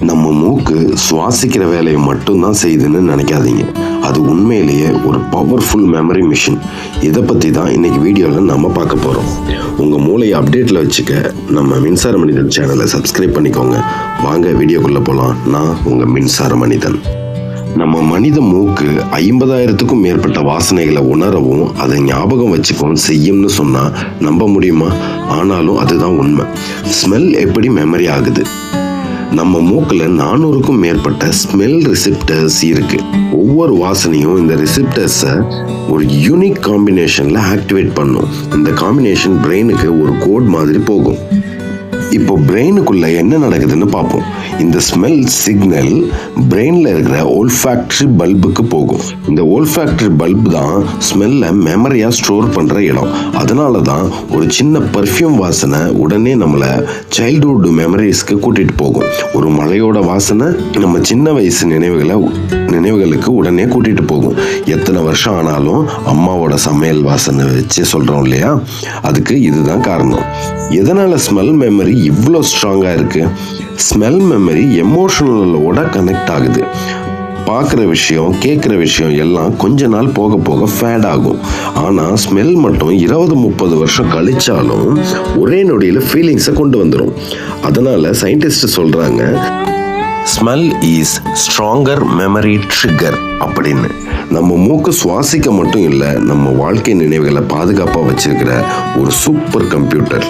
நம்ம மூக்கு சுவாசிக்கிற வேலையை மட்டும்தான் செய்யுதுன்னு நினைக்காதீங்க. அது உண்மையிலேயே ஒரு பவர்ஃபுல் மெமரி மிஷின். இதை பற்றி தான் இன்னைக்கு வீடியோவில் நம்ம பார்க்க போகிறோம். உங்கள் மூளையை அப்டேட்டில் வச்சுக்க நம்ம மின்சார மனிதன் சேனலை சப்ஸ்கிரைப் பண்ணிக்கோங்க. வாங்க வீடியோக்குள்ளே போகலாம். நான் உங்கள் மின்சார மனிதன். நம்ம மனித மூக்கு 50,000க்கும் மேற்பட்ட வாசனைகளை உணரவும் அதை ஞாபகம் வச்சுக்கவும் செய்யும்னு சொன்னால் நம்ப முடியுமா? ஆனாலும் அதுதான் உண்மை. ஸ்மெல் எப்படி மெமரி ஆகுது? நம்ம மூக்கில் 400க்கும் மேற்பட்ட ஸ்மெல் ரிசெப்டர்ஸ் இருக்கு. ஒவ்வொரு வாசனையும் இந்த ரிசெப்டர்ஸை ஒரு யூனிக் காம்பினேஷனில் ஆக்டிவேட் பண்ணும். இந்த காம்பினேஷன் பிரெயினுக்கு ஒரு கோட் மாதிரி போகும். இப்போ பிரெயினுக்குள்ள என்ன நடக்குதுன்னு பார்ப்போம். இந்த ஸ்மெல் சிக்னல் பிரெயினில் இருக்கிற ஓல்ஃபேக்டரி பல்புக்கு போகும். இந்த ஓல்ஃபேக்டரி பல்பு தான் ஸ்மெல்லை மெமரியாக ஸ்டோர் பண்ணுற இடம். அதனால தான் ஒரு சின்ன பர்ஃப்யூம் வாசனை உடனே நம்மளை சைல்ட்ஹுட் மெமரிஸ்க்கு கூட்டிகிட்டு போகும். ஒரு மழையோட வாசனை நம்ம சின்ன வயசு நினைவுகளுக்கு உடனே கூட்டிகிட்டு போகும். எத்தனை வருஷம் ஆனாலும் அம்மாவோட சமையல் வாசனை வச்சு சொல்கிறோம் இல்லையா? அதுக்கு இதுதான் காரணம். எதனால் ஸ்மெல் மெமரி இவ்வளோ ஸ்ட்ராங்காக இருக்குது? ஸ்மெல் மெமரி எமோஷனலோட கனெக்ட் ஆகுது. பார்க்குற விஷயம், கேட்குற விஷயம் எல்லாம் கொஞ்ச நாள் போக போக ஃபேட் ஆகும். ஆனால் ஸ்மெல் மட்டும் 20-30 வருஷம் கழிச்சாலும் ஒரே நொடியில் ஃபீலிங்ஸை கொண்டு வந்துடும். அதனால் சயின்டிஸ்ட் சொல்கிறாங்க, smell is stronger memory trigger அப்படின்னு. நம்ம மூக்கு சுவாசிக்க மட்டும் இல்லை, நம்ம வாழ்க்கை நினைவுகளை பாதுகாப்பாக வச்சிருக்கிற ஒரு சூப்பர் கம்ப்யூட்டர்.